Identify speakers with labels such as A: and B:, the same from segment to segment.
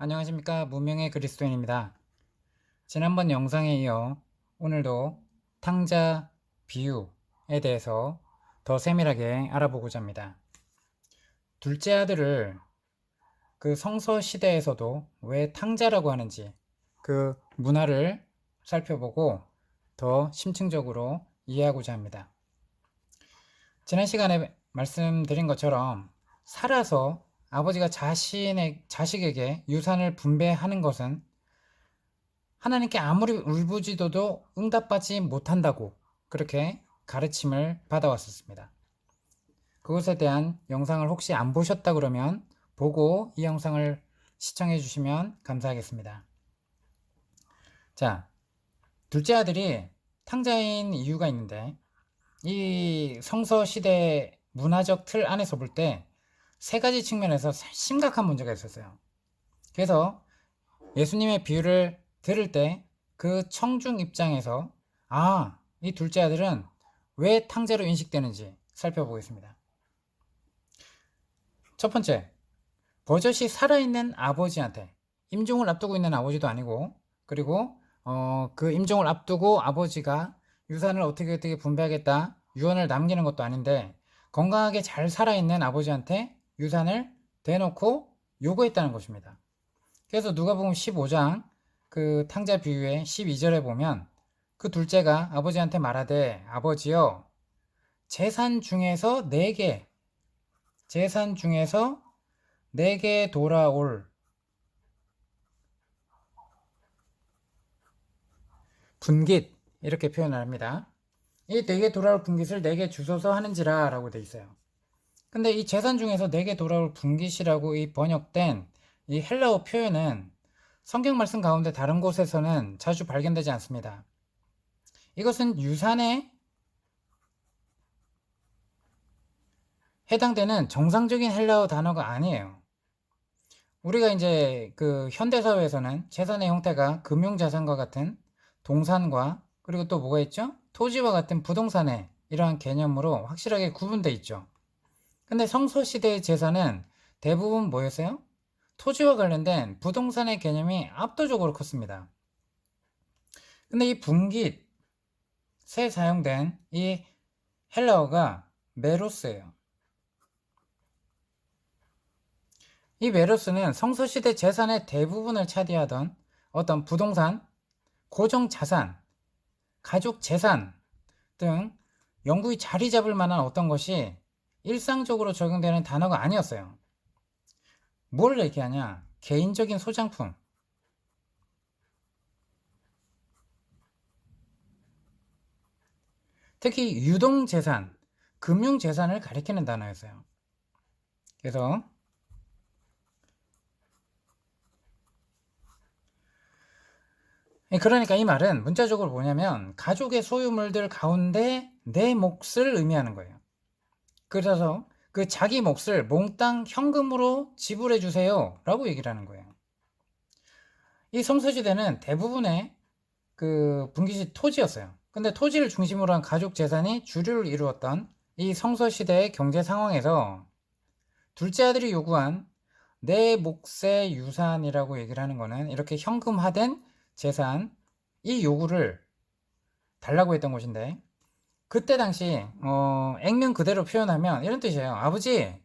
A: 안녕하십니까. 무명의 그리스도인입니다. 지난번 영상에 이어 오늘도 탕자 비유에 대해서 더 세밀하게 알아보고자 합니다. 둘째 아들을 그 성서 시대에서도 왜 탕자라고 하는지 그 문화를 살펴보고 더 심층적으로 이해하고자 합니다. 지난 시간에 말씀드린 것처럼 살아서 아버지가 자식에게 유산을 분배하는 것은 하나님께 아무리 울부짖어도 응답받지 못한다고 그렇게 가르침을 받아왔었습니다. 그것에 대한 영상을 혹시 안 보셨다 그러면 보고 이 영상을 시청해 주시면 감사하겠습니다. 자, 둘째 아들이 탕자인 이유가 있는데 이 성서 시대 문화적 틀 안에서 볼 때 세 가지 측면에서 심각한 문제가 있었어요. 그래서 예수님의 비유를 들을 때 그 청중 입장에서 이 둘째 아들은 왜 탕자로 인식되는지 살펴보겠습니다. 첫 번째, 버젓이 살아있는 아버지한테, 임종을 앞두고 있는 아버지도 아니고, 그리고 그 임종을 앞두고 아버지가 유산을 어떻게 분배하겠다 유언을 남기는 것도 아닌데 건강하게 잘 살아있는 아버지한테 유산을 대놓고 요구했다는 것입니다. 그래서 누가복음 15장 그 탕자 비유의 12절에 보면 그 둘째가 아버지한테 말하되 아버지여 재산 중에서 내게 돌아올 분깃 이렇게 표현을 합니다. 이 내게 돌아올 분깃을 내게 주소서 하는지라 라고 되어 있어요. 근데 이 재산 중에서 내게 돌아올 분깃이라고 이 번역된 이 헬라어 표현은 성경 말씀 가운데 다른 곳에서는 자주 발견되지 않습니다. 이것은 유산에 해당되는 정상적인 헬라어 단어가 아니에요. 우리가 이제 그 현대사회에서는 재산의 형태가 금융자산과 같은 동산과 그리고 또 뭐가 있죠? 토지와 같은 부동산의 이러한 개념으로 확실하게 구분돼 있죠. 근데 성서시대의 재산은 대부분 뭐였어요? 토지와 관련된 부동산의 개념이 압도적으로 컸습니다. 근데 이 분깃에 사용된 이 헬라어가 메로스예요. 이 메로스는 성서시대 재산의 대부분을 차지하던 어떤 부동산, 고정자산, 가족재산 등 영구히 자리 잡을 만한 어떤 것이 일상적으로 적용되는 단어가 아니었어요. 뭘 얘기하냐? 개인적인 소장품, 특히 유동재산, 금융재산을 가리키는 단어였어요. 그래서 그러니까 이 말은 문자적으로 뭐냐면 가족의 소유물들 가운데 내 몫을 의미하는 거예요. 그래서 그 자기 몫을 몽땅 현금으로 지불해 주세요 라고 얘기를 하는 거예요. 이 성서시대는 대부분의 그 분깃이 토지였어요. 근데 토지를 중심으로 한 가족 재산이 주류를 이루었던 이 성서시대의 경제 상황에서 둘째 아들이 요구한 내 몫의 유산이라고 얘기를 하는 거는 이렇게 현금화된 재산, 이 요구를 달라고 했던 것인데 그때 당시 액면 그대로 표현하면 이런 뜻이에요. 아버지,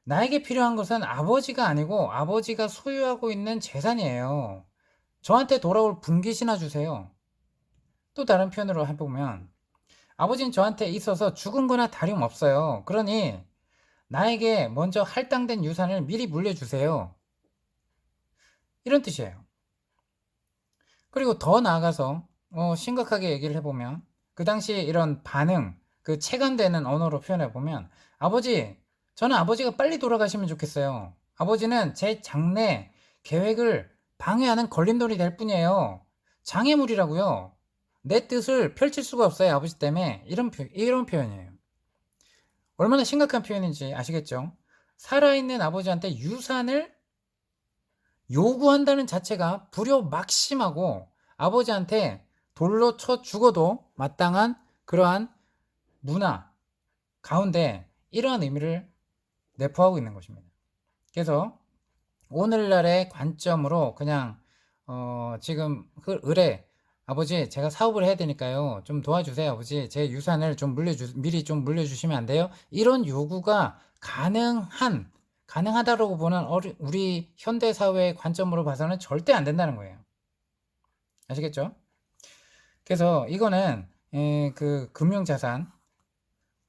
A: 나에게 필요한 것은 아버지가 아니고 아버지가 소유하고 있는 재산이에요. 저한테 돌아올 분깃이나 주세요. 또 다른 표현으로 해보면 아버지는 저한테 있어서 죽은 거나 다름없어요. 그러니 나에게 먼저 할당된 유산을 미리 물려주세요. 이런 뜻이에요. 그리고 더 나아가서 심각하게 얘기를 해보면 그 당시에 이런 반응, 그 체감되는 언어로 표현해보면 아버지, 저는 아버지가 빨리 돌아가시면 좋겠어요. 아버지는 제 장래 계획을 방해하는 걸림돌이 될 뿐이에요. 장애물이라고요. 내 뜻을 펼칠 수가 없어요. 아버지 때문에. 이런 표현이에요. 얼마나 심각한 표현인지 아시겠죠? 살아있는 아버지한테 유산을 요구한다는 자체가 불효 막심하고 아버지한테 돌로 쳐 죽어도 마땅한 그러한 문화 가운데 이러한 의미를 내포하고 있는 것입니다. 그래서 오늘날의 관점으로 그냥 지금 의뢰 아버지 제가 사업을 해야 되니까요 좀 도와주세요 아버지 제 유산을 좀 미리 좀 물려주시면 안 돼요? 이런 요구가 가능하다고 보는 우리 현대사회의 관점으로 봐서는 절대 안 된다는 거예요. 아시겠죠? 그래서 이거는 그 금융자산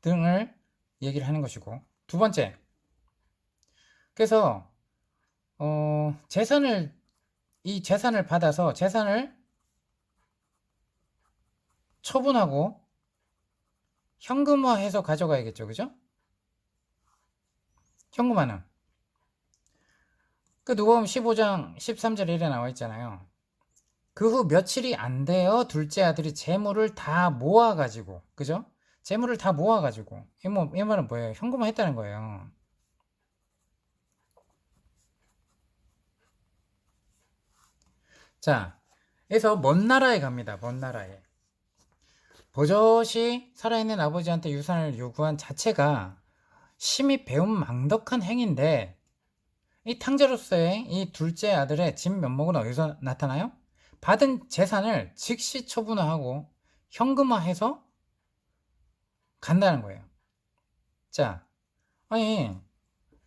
A: 등을 얘기를 하는 것이고, 두 번째, 그래서 이 재산을 받아서 재산을 처분하고 현금화해서 가져가야겠죠, 그죠? 현금화는 그 누가복음 15장 13절에 이래 나와 있잖아요. 그 후 며칠이 안 되어 둘째 아들이 재물을 다 모아가지고, 그죠? 재물을 다 모아가지고, 이 말은 뭐예요? 현금화 했다는 거예요. 자, 그래서 먼 나라에 갑니다. 먼 나라에. 버젓이 살아있는 아버지한테 유산을 요구한 자체가 심히 배은망덕한 행위인데, 이 탕자로서의 이 둘째 아들의 진면목은 어디서 나타나요? 받은 재산을 즉시 처분하고 현금화해서 간다는 거예요. 자, 아니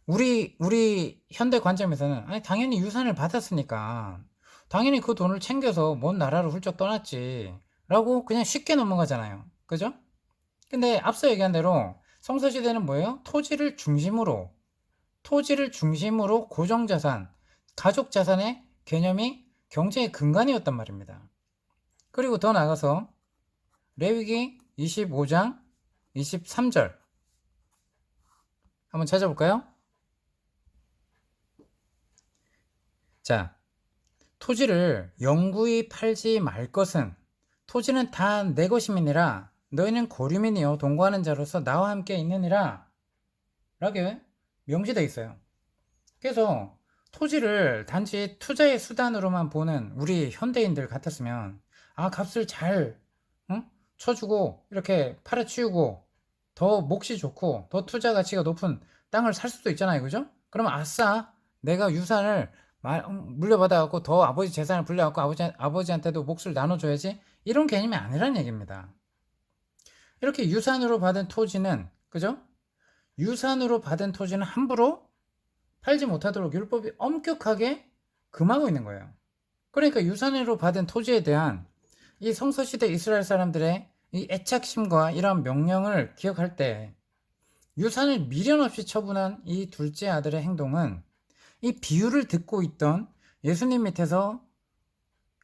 A: 우리 현대 관점에서는 아니 당연히 유산을 받았으니까 당연히 그 돈을 챙겨서 먼 나라로 훌쩍 떠났지 라고 그냥 쉽게 넘어가잖아요. 그죠? 근데 앞서 얘기한 대로 성서시대는 뭐예요? 토지를 중심으로 고정자산, 가족자산의 개념이 경제의 근간이었단 말입니다. 그리고 더 나아가서 레위기 25장 23절 한번 찾아볼까요? 자, 토지를 영구히 팔지 말 것은 토지는 다 내 것임이니라 너희는 고류민이요 동거하는 자로서 나와 함께 있느니라 라게 명시되어 있어요. 그래서 토지를 단지 투자의 수단으로만 보는 우리 현대인들 같았으면 값을 잘 쳐주고 이렇게 팔아치우고 더 몫이 좋고 더 투자 가치가 높은 땅을 살 수도 있잖아요. 그죠? 그러면 아싸 내가 유산을 물려받아갖고 더 아버지 재산을 불려갖고 아버지한테도 몫을 나눠줘야지 이런 개념이 아니란 얘기입니다. 이렇게 유산으로 받은 토지는 그죠? 유산으로 받은 토지는 함부로 팔지 못하도록 율법이 엄격하게 금하고 있는 거예요. 그러니까 유산으로 받은 토지에 대한 이 성서시대 이스라엘 사람들의 이 애착심과 이러한 명령을 기억할 때 유산을 미련 없이 처분한 이 둘째 아들의 행동은 이 비유를 듣고 있던 예수님 밑에서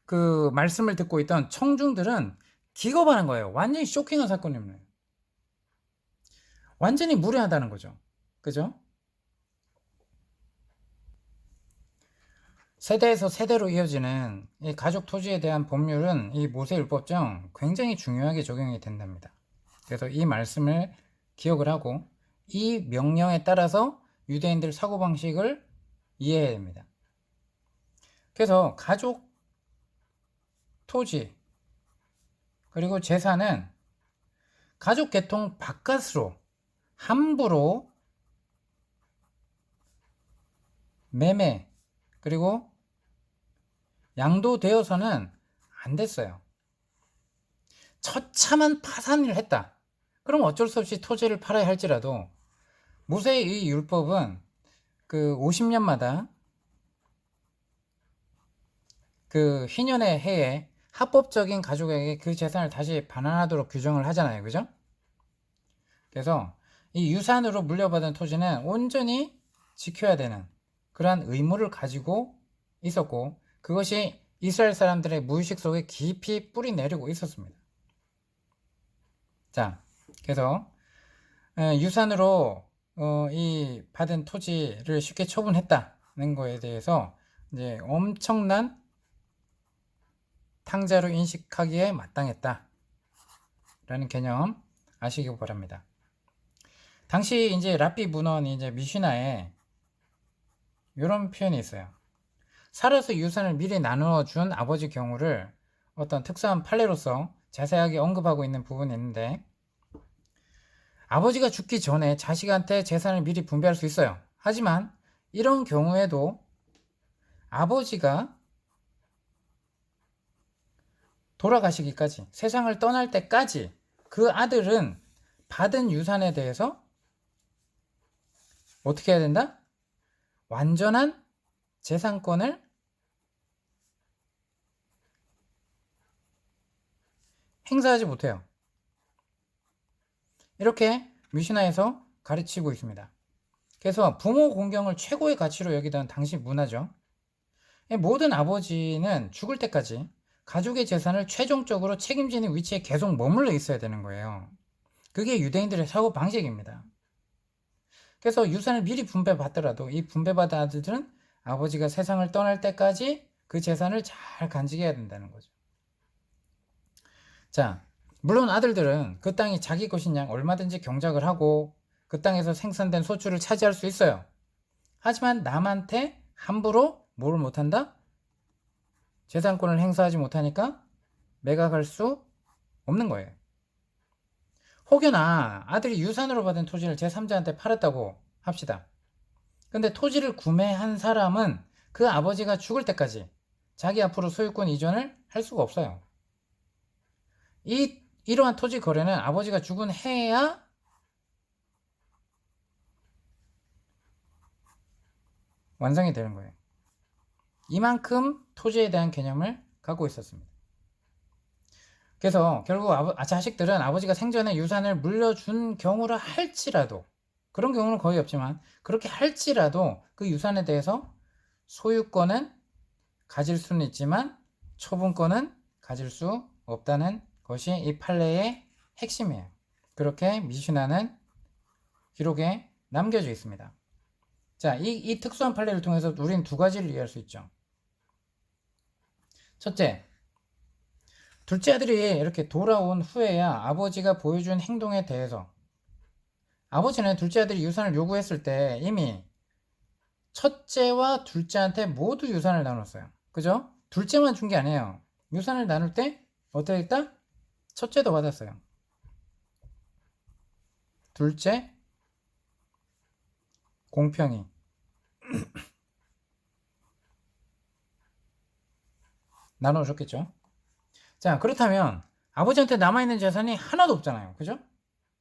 A: 그 말씀을 듣고 있던 청중들은 기겁하는 거예요. 완전히 쇼킹한 사건입니다. 완전히 무례하다는 거죠. 그죠? 세대에서 세대로 이어지는 이 가족 토지에 대한 법률은 이 모세율법 중 굉장히 중요하게 적용이 된답니다. 그래서 이 말씀을 기억을 하고 이 명령에 따라서 유대인들 사고방식을 이해해야 됩니다. 그래서 가족 토지 그리고 재산은 가족 계통 바깥으로 함부로 매매 그리고 양도되어서는 안 됐어요. 처참한 파산을 했다. 그럼 어쩔 수 없이 토지를 팔아야 할지라도 모세의 이 율법은 그 50년마다 그 희년의 해에 합법적인 가족에게 그 재산을 다시 반환하도록 규정을 하잖아요. 그죠? 그래서 이 유산으로 물려받은 토지는 온전히 지켜야 되는 그러한 의무를 가지고 있었고 그것이 이스라엘 사람들의 무의식 속에 깊이 뿌리 내리고 있었습니다. 자, 그래서 유산으로 이 받은 토지를 쉽게 처분했다는 거에 대해서 이제 엄청난 탕자로 인식하기에 마땅했다 라는 개념 아시기 바랍니다. 당시 이제 랍비 문헌이 이제 미슈나에 이런 표현이 있어요. 살아서 유산을 미리 나누어 준 아버지 경우를 어떤 특수한 판례로서 자세하게 언급하고 있는 부분이 있는데 아버지가 죽기 전에 자식한테 재산을 미리 분배할 수 있어요. 하지만 이런 경우에도 아버지가 돌아가시기까지, 세상을 떠날 때까지 그 아들은 받은 유산에 대해서 어떻게 해야 된다? 완전한 재산권을 행사하지 못해요. 이렇게 미슈나에서 가르치고 있습니다. 그래서 부모 공경을 최고의 가치로 여기던 당시 문화죠. 모든 아버지는 죽을 때까지 가족의 재산을 최종적으로 책임지는 위치에 계속 머물러 있어야 되는 거예요. 그게 유대인들의 사고 방식입니다. 그래서 유산을 미리 분배받더라도 이 분배받은 아들들은 아버지가 세상을 떠날 때까지 그 재산을 잘 간직해야 된다는 거죠. 자, 물론 아들들은 그 땅이 자기 것인 양 얼마든지 경작을 하고 그 땅에서 생산된 소출을 차지할 수 있어요. 하지만 남한테 함부로 뭘 못한다? 재산권을 행사하지 못하니까 매각할 수 없는 거예요. 혹여나 아들이 유산으로 받은 토지를 제3자한테 팔았다고 합시다. 근데 토지를 구매한 사람은 그 아버지가 죽을 때까지 자기 앞으로 소유권 이전을 할 수가 없어요. 이러한 토지 거래는 아버지가 죽은 해야 완성이 되는 거예요. 이만큼 토지에 대한 개념을 갖고 있었습니다. 그래서 결국 자식들은 아버지가 생전에 유산을 물려준 경우라 할지라도, 그런 경우는 거의 없지만 그렇게 할지라도 그 유산에 대해서 소유권은 가질 수는 있지만 처분권은 가질 수 없다는 것이 이 판례의 핵심이에요. 그렇게 미슈나는 기록에 남겨져 있습니다. 자, 이 특수한 판례를 통해서 우리는 두 가지를 이해할 수 있죠. 첫째, 둘째 아들이 이렇게 돌아온 후에야 아버지가 보여준 행동에 대해서, 아버지는 둘째 아들이 유산을 요구했을 때 이미 첫째와 둘째한테 모두 유산을 나눴어요. 그죠? 둘째만 준 게 아니에요. 유산을 나눌 때 어떻게 했다? 첫째도 받았어요. 둘째 공평히 나눠줬겠죠. 자, 그렇다면 아버지한테 남아있는 재산이 하나도 없잖아요. 그죠?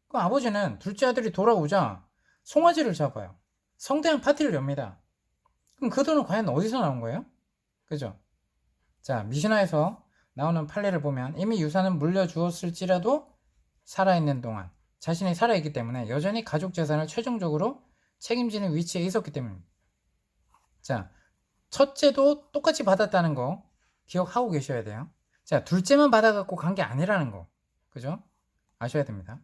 A: 그럼 아버지는 둘째 아들이 돌아오자 송아지를 잡아요. 성대한 파티를 엽니다. 그럼 그 돈은 과연 어디서 나온 거예요? 그죠? 자, 미시나에서 나오는 판례를 보면 이미 유산은 물려주었을지라도 살아있는 동안 자신이 살아있기 때문에 여전히 가족 재산을 최종적으로 책임지는 위치에 있었기 때문입니다. 자, 첫째도 똑같이 받았다는 거 기억하고 계셔야 돼요. 자, 둘째만 받아갖고 간 게 아니라는 거. 그죠? 아셔야 됩니다.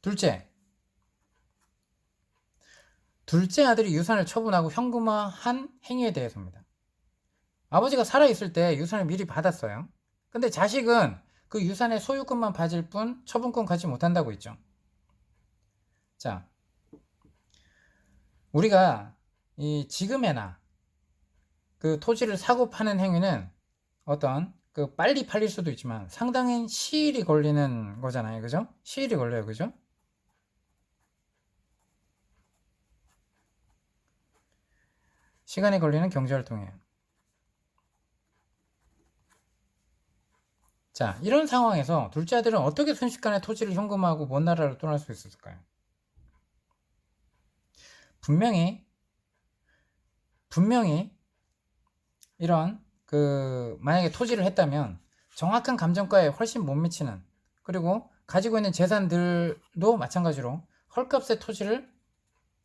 A: 둘째 아들이 유산을 처분하고 현금화한 행위에 대해서입니다. 아버지가 살아있을 때 유산을 미리 받았어요. 근데 자식은 그 유산의 소유권만 받을 뿐 처분권 갖지 못한다고 했죠. 자, 우리가 이 지금에나 그 토지를 사고 파는 행위는 어떤 그 빨리 팔릴 수도 있지만 상당히 시일이 걸리는 거잖아요. 그죠? 시일이 걸려요. 그죠? 시간이 걸리는 경제활동이에요. 자, 이런 상황에서 둘째 아들은 어떻게 순식간에 토지를 현금화하고 먼 나라로 떠날 수 있었을까요? 분명히 이런 만약에 토지를 했다면 정확한 감정가에 훨씬 못 미치는, 그리고 가지고 있는 재산들도 마찬가지로 헐값의 토지를,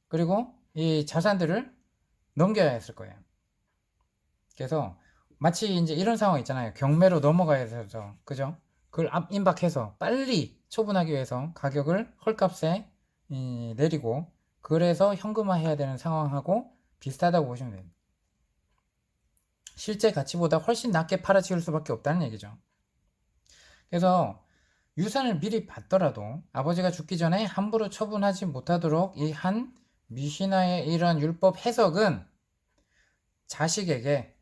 A: 그리고 이 자산들을 넘겨야 했을 거예요. 그래서 마치 이제 이런 상황 있잖아요. 경매로 넘어가야 돼서, 그죠? 그걸 임박해서 빨리 처분하기 위해서 가격을 헐값에 내리고, 그래서 현금화해야 되는 상황하고 비슷하다고 보시면 됩니다. 실제 가치보다 훨씬 낮게 팔아치울 수밖에 없다는 얘기죠. 그래서 유산을 미리 받더라도 아버지가 죽기 전에 함부로 처분하지 못하도록 이 한 미시나의 이런 율법 해석은 자식에게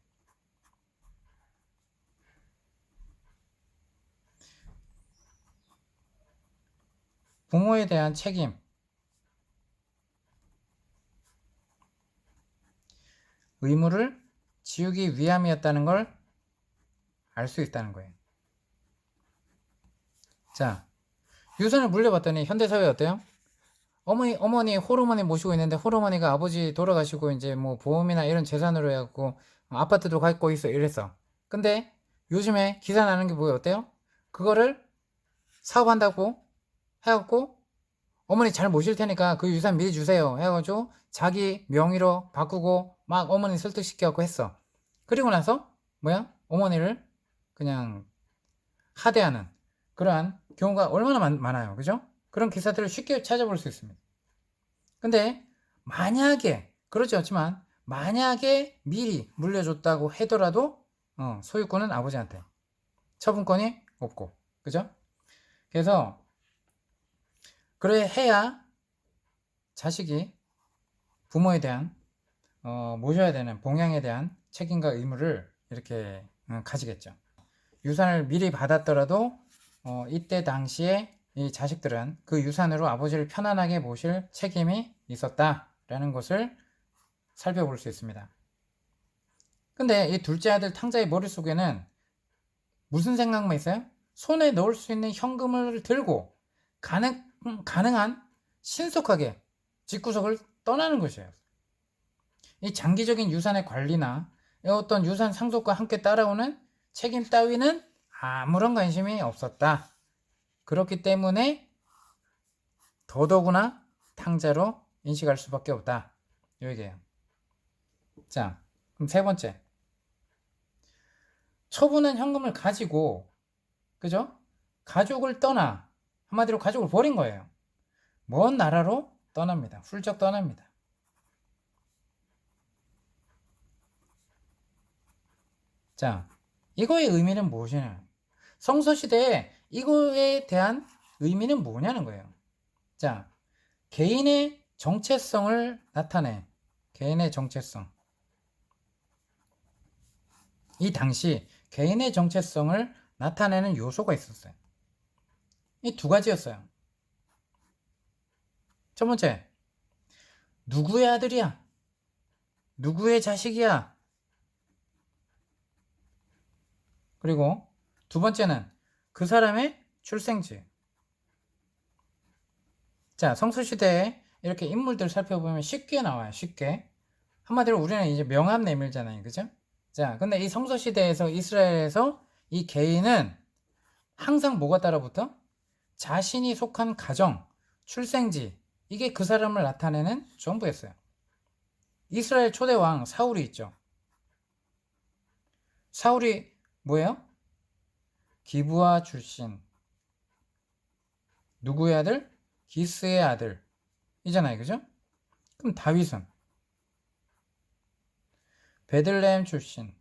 A: 부모에 대한 책임, 의무를 지우기 위함이었다는 걸 알 수 있다는 거예요. 자, 유산을 물려받더니 현대사회 어때요? 어머니 홀어머니 모시고 있는데 홀어머니가 아버지 돌아가시고 이제 뭐 보험이나 이런 재산으로 해갖고 아파트도 갖고 있어 이랬어. 근데 요즘에 기사 나는 게 뭐예요? 어때요? 그거를 사업한다고 해갖고 어머니 잘 모실 테니까 그 유산 미리 주세요 해가지고 자기 명의로 바꾸고 막 어머니 설득시켜갖고 했어. 그리고 나서 뭐야? 어머니를 그냥 하대하는 그러한 경우가 얼마나 많아요. 그죠? 그런 기사들을 쉽게 찾아볼 수 있습니다. 근데 만약에 그렇지 않지만 만약에 미리 물려줬다고 하더라도 소유권은 아버지한테, 처분권이 없고, 그죠? 그래서 그래 해야 자식이 부모에 대한 모셔야 되는 봉양에 대한 책임과 의무를 이렇게 가지겠죠. 유산을 미리 받았더라도 이때 당시에 이 자식들은 그 유산으로 아버지를 편안하게 모실 책임이 있었다라는 것을 살펴볼 수 있습니다. 근데 이 둘째 아들 탕자의 머릿속에는 무슨 생각만 있어요? 손에 넣을 수 있는 현금을 들고 가능한 신속하게 집구석을 떠나는 것이에요. 이 장기적인 유산의 관리나 어떤 유산 상속과 함께 따라오는 책임 따위는 아무런 관심이 없었다. 그렇기 때문에 더더구나 탕자로 인식할 수밖에 없다. 이 얘기예요. 자, 그럼 세 번째. 처분한 현금을 가지고, 그죠? 가족을 떠나, 한마디로 가족을 버린 거예요. 먼 나라로 떠납니다. 훌쩍 떠납니다. 자, 이거의 의미는 무엇이냐? 성서시대에 이거에 대한 의미는 뭐냐는 거예요. 자, 개인의 정체성을 나타내. 개인의 정체성. 이 당시 개인의 정체성을 나타내는 요소가 있었어요. 이 두 가지였어요. 첫 번째, 누구의 아들이야? 누구의 자식이야? 그리고 두 번째는 그 사람의 출생지. 자, 성서시대에 이렇게 인물들 살펴보면 쉽게 나와요. 쉽게. 한마디로 우리는 이제 명함 내밀잖아요. 그죠? 자, 근데 이 성서시대에서 이스라엘에서 이 개인은 항상 뭐가 따라붙어? 자신이 속한 가정, 출생지, 이게 그 사람을 나타내는 전부였어요. 이스라엘 초대 왕 사울이 있죠. 사울이 뭐예요? 기브아 출신. 누구의 아들? 기스의 아들 이잖아요. 그죠? 그럼 다윗은 베들레헴 출신,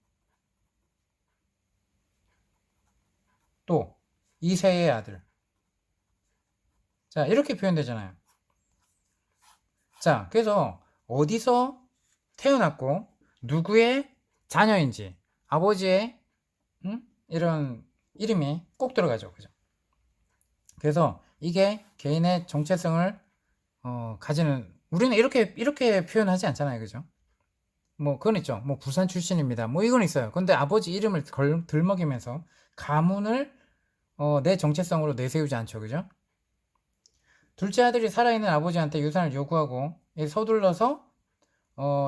A: 또 이새의 아들. 자, 이렇게 표현되잖아요. 자, 그래서 어디서 태어났고 누구의 자녀인지 아버지의 이런 이름이 꼭 들어가죠. 그죠? 그래서 이게 개인의 정체성을 가지는, 우리는 이렇게 표현하지 않잖아요. 그죠? 뭐 그건 있죠. 뭐 부산 출신입니다. 뭐 이건 있어요. 근데 아버지 이름을 들먹이면서 가문을 내 정체성으로 내세우지 않죠. 그죠? 둘째 아들이 살아있는 아버지한테 유산을 요구하고 서둘러서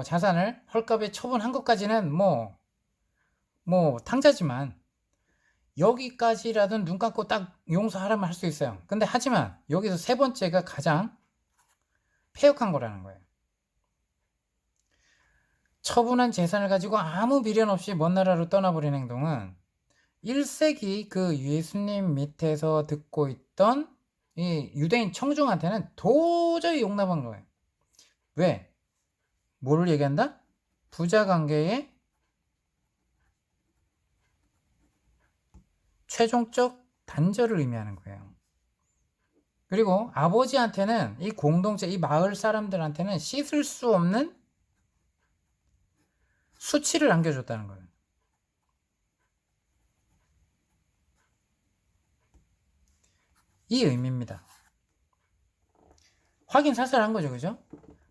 A: 자산을 헐값에 처분한 것까지는 뭐 탕자지만 여기까지라도 눈 감고 딱 용서하라면 할 수 있어요. 근데 하지만 여기서 세 번째가 가장 폐역한 거라는 거예요. 처분한 재산을 가지고 아무 미련 없이 먼 나라로 떠나버린 행동은 1세기 그 예수님 밑에서 듣고 있던 이 유대인 청중한테는 도저히 용납한 거예요. 왜? 뭐를 얘기한다? 부자 관계의 최종적 단절을 의미하는 거예요. 그리고 아버지한테는 이 공동체, 이 마을 사람들한테는 씻을 수 없는 수치를 안겨줬다는 거예요. 이 의미입니다. 확인 살살한 거죠. 그죠?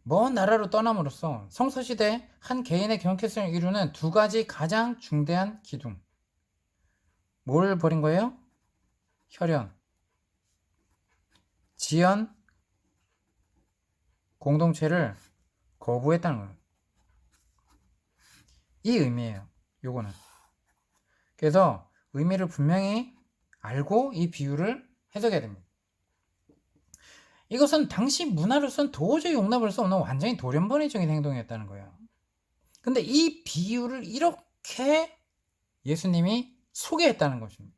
A: 먼 나라로 떠남으로써 성서시대 한 개인의 경쾌성을 이루는 두 가지 가장 중대한 기둥. 뭘 버린 거예요? 혈연, 지연, 공동체를 거부했다는 거예요. 이 의미예요. 요거는. 그래서 의미를 분명히 알고 이 비유를 해석해야 됩니다. 이것은 당시 문화로서는 도저히 용납할 수 없는 완전히 돌연변이적인 행동이었다는 거예요. 근데 이 비유를 이렇게 예수님이 소개했다는 것입니다.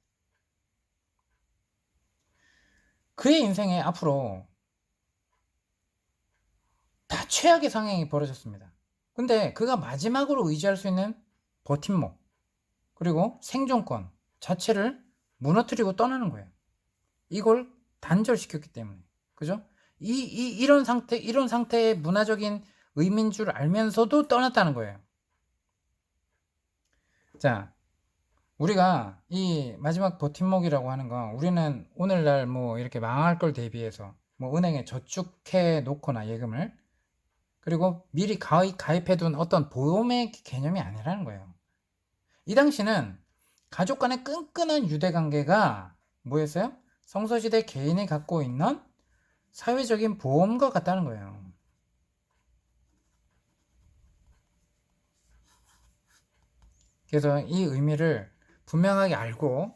A: 그의 인생에 앞으로 다 최악의 상황이 벌어졌습니다. 근데 그가 마지막으로 의지할 수 있는 버팀목 그리고 생존권 자체를 무너뜨리고 떠나는 거예요. 이걸 단절시켰기 때문에. 그죠? 이런 상태의 문화적인 의미인 줄 알면서도 떠났다는 거예요. 자, 우리가 이 마지막 버팀목이라고 하는 건 우리는 오늘날 뭐 이렇게 망할 걸 대비해서 뭐 은행에 저축해 놓거나 예금을 그리고 미리 가입해 둔 어떤 보험의 개념이 아니라는 거예요. 이 당시는 가족 간의 끈끈한 유대 관계가 뭐였어요? 성서시대 개인이 갖고 있는 사회적인 보험과 같다는 거예요. 그래서 이 의미를 분명하게 알고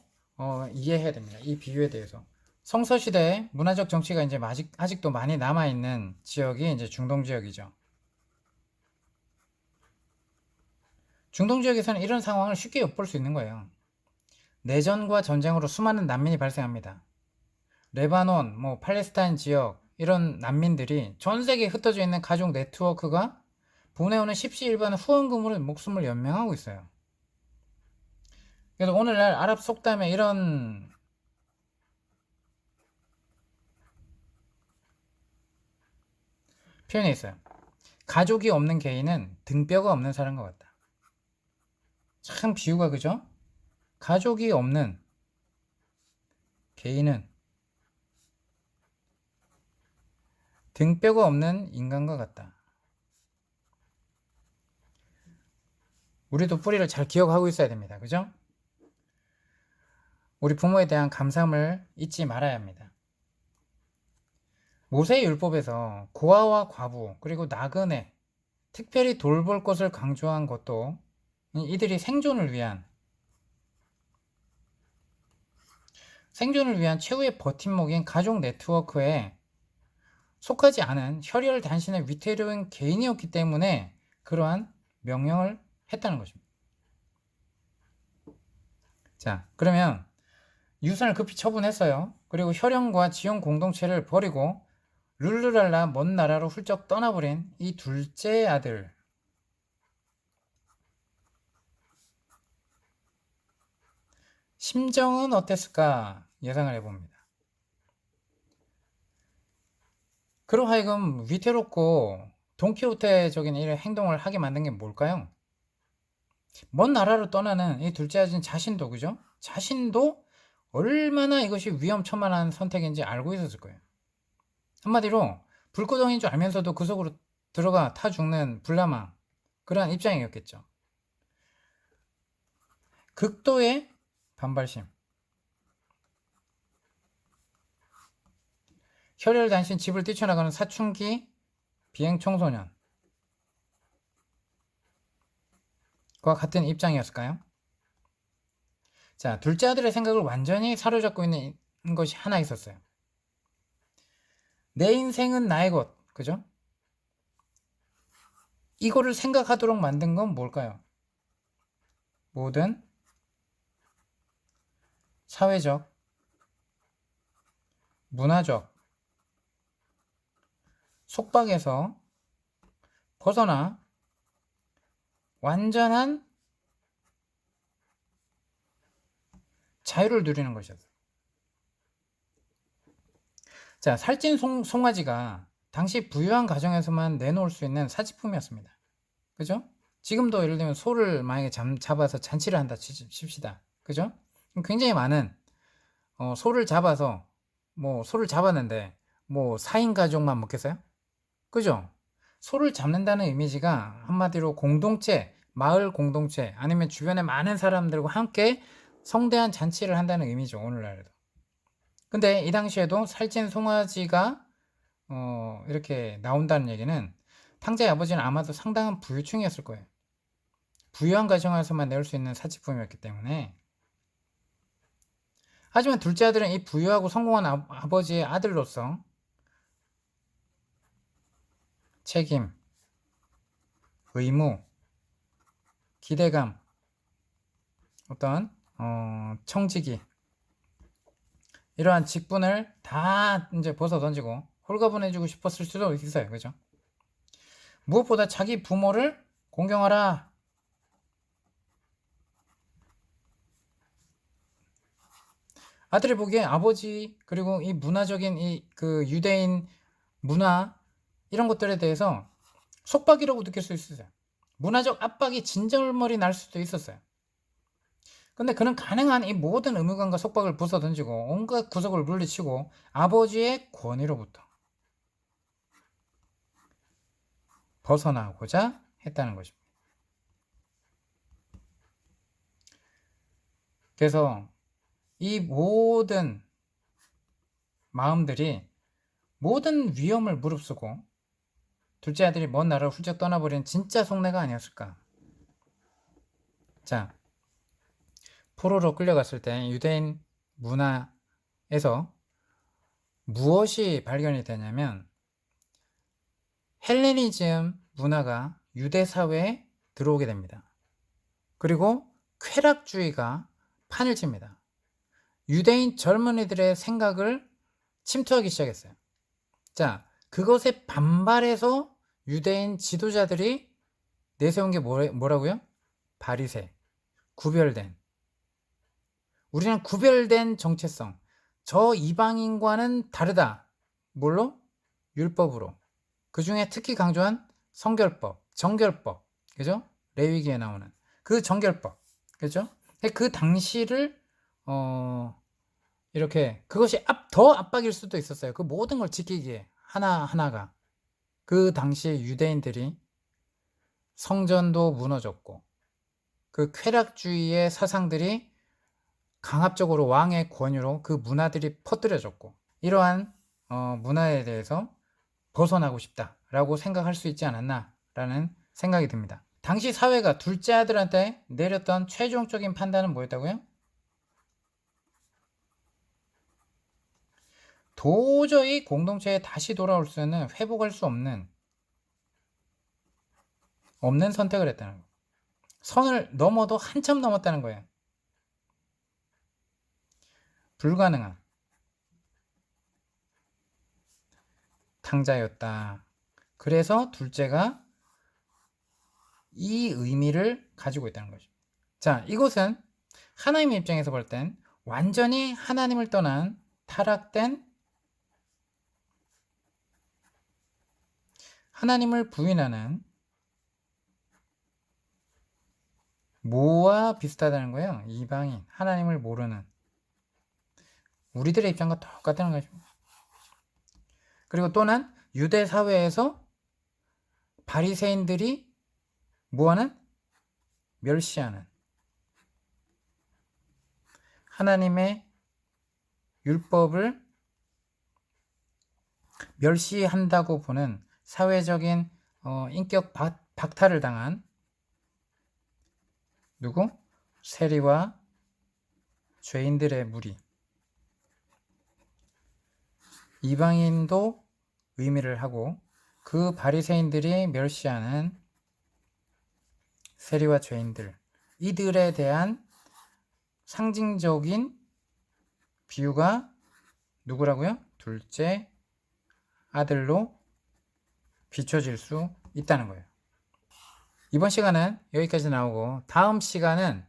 A: 이해해야 됩니다. 이 비유에 대해서. 성서시대의 문화적 정치가 이제 아직도 많이 남아있는 지역이 이제 중동 지역이죠. 중동 지역에서는 이런 상황을 쉽게 엿볼 수 있는 거예요. 내전과 전쟁으로 수많은 난민이 발생합니다. 레바논, 뭐 팔레스타인 지역 이런 난민들이 전 세계에 흩어져 있는 가족 네트워크가 보내오는 십시일반 후원금으로 목숨을 연명하고 있어요. 그래서 오늘날 아랍 속담에 이런 표현이 있어요. 가족이 없는 개인은 등뼈가 없는 사람과 같다. 참 비유가 그죠? 가족이 없는 개인은 등뼈가 없는 인간과 같다. 우리도 뿌리를 잘 기억하고 있어야 됩니다. 그죠? 우리 부모에 대한 감사함을 잊지 말아야 합니다. 모세의 율법에서 고아와 과부 그리고 나그네 특별히 돌볼 것을 강조한 것도 이들이 생존을 위한 최후의 버팀목인 가족 네트워크에 속하지 않은 혈혈 단신의 위태로운 개인이었기 때문에 그러한 명령을 했다는 것입니다. 자, 그러면 유산을 급히 처분했어요. 그리고 혈연과 지형 공동체를 버리고 룰루랄라 먼 나라로 훌쩍 떠나버린 이 둘째 아들. 심정은 어땠을까 예상을 해봅니다. 그로 하여금 위태롭고 돈키호테적인 이런 행동을 하게 만든 게 뭘까요? 먼 나라로 떠나는 이 둘째 아들 자신도 그죠? 자신도 얼마나 이것이 위험천만한 선택인지 알고 있었을 거예요. 한마디로 불구덩이인 줄 알면서도 그 속으로 들어가 타 죽는 불나방 그러한 입장이었겠죠. 극도의 반발심. 혈혈단신 집을 뛰쳐나가는 사춘기 비행 청소년 과 같은 입장이었을까요? 자, 둘째 아들의 생각을 완전히 사로잡고 있는 것이 하나 있었어요. 내 인생은 나의 것, 그죠? 이거를 생각하도록 만든 건 뭘까요? 모든 사회적, 문화적 속박에서 벗어나 완전한 자유를 누리는 것이었어요. 자, 살찐 송아지가 당시 부유한 가정에서만 내놓을 수 있는 사치품이었습니다. 그죠? 지금도 예를 들면 소를 만약에 잡아서 잔치를 한다 칩시다. 그죠? 굉장히 많은 소를 잡아서 소를 잡았는데 4인 가족만 먹겠어요? 그죠? 소를 잡는다는 이미지가 한마디로 공동체, 마을 공동체 아니면 주변에 많은 사람들과 함께 성대한 잔치를 한다는 의미죠. 오늘날에도. 근데 이 당시에도 살찐 송아지가 이렇게 나온다는 얘기는 탕자의 아버지는 아마도 상당한 부유층이었을 거예요. 부유한 가정에서만 내올 수 있는 사치품이었기 때문에. 하지만 둘째 아들은 이 부유하고 성공한 아버지의 아들로서 책임, 의무, 기대감, 어떤 청지기, 이러한 직분을 다 이제 벗어 던지고 홀가분해지고 싶었을 수도 있어요. 그죠? 무엇보다 자기 부모를 공경하라. 아들이 보기에 아버지 그리고 이 문화적인 이 그 유대인 문화 이런 것들에 대해서 속박이라고 느낄 수 있었어요. 문화적 압박이 진절머리 날 수도 있었어요. 근데 그는 가능한 이 모든 의무감과 속박을 부숴던지고 온갖 구석을 물리치고 아버지의 권위로부터 벗어나고자 했다는 것입니다. 그래서 이 모든 마음들이 모든 위험을 무릅쓰고 둘째 아들이 먼 나라로 훌쩍 떠나버린 진짜 속내가 아니었을까. 자, 포로로 끌려갔을 때 유대인 문화에서 무엇이 발견이 되냐면 헬레니즘 문화가 유대 사회에 들어오게 됩니다. 그리고 쾌락주의가 판을 칩니다. 유대인 젊은이들의 생각을 침투하기 시작했어요. 자, 그것에 반발해서 유대인 지도자들이 내세운 게 뭐라고요? 바리새, 구별된. 우리는 구별된 정체성, 저 이방인과는 다르다. 뭘로? 율법으로. 그 중에 특히 강조한 성결법, 정결법, 그죠? 레위기에 나오는 그 정결법, 그죠? 그 당시를 이렇게 그것이 더 압박일 수도 있었어요. 그 모든 걸 지키기에 하나하나가. 그 당시에 유대인들이 성전도 무너졌고 그 쾌락주의의 사상들이 강압적으로 왕의 권유로 그 문화들이 퍼뜨려졌고 이러한 문화에 대해서 벗어나고 싶다라고 생각할 수 있지 않았나라는 생각이 듭니다. 당시 사회가 둘째 아들한테 내렸던 최종적인 판단은 뭐였다고요? 도저히 공동체에 다시 돌아올 수는 회복할 수 없는 선택을 했다는 거예요. 선을 넘어도 한참 넘었다는 거예요. 불가능한 탕자였다. 그래서 둘째가 이 의미를 가지고 있다는 거죠. 자, 이것은 하나님의 입장에서 볼 땐 완전히 하나님을 떠난 타락된 하나님을 부인하는 뭐와 비슷하다는 거예요. 이방인, 하나님을 모르는 우리들의 입장과 똑같다는 거죠. 그리고 또는 유대 사회에서 바리새인들이 뭐하는? 멸시하는 하나님의 율법을 멸시한다고 보는 사회적인 인격 박탈을 당한 누구? 세리와 죄인들의 무리. 이방인도 의미를 하고 그 바리새인들이 멸시하는 세리와 죄인들, 이들에 대한 상징적인 비유가 누구라고요? 둘째 아들로 비춰질 수 있다는 거예요. 이번 시간은 여기까지 나오고 다음 시간은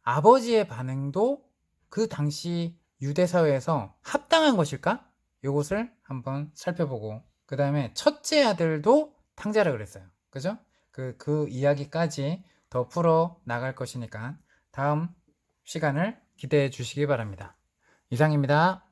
A: 아버지의 반응도 그 당시 유대 사회에서 합당한 것일까? 이것을 한번 살펴보고 그 다음에 첫째 아들도 탕자라 그랬어요. 그죠? 그 이야기까지 더 풀어 나갈 것이니까 다음 시간을 기대해 주시기 바랍니다. 이상입니다.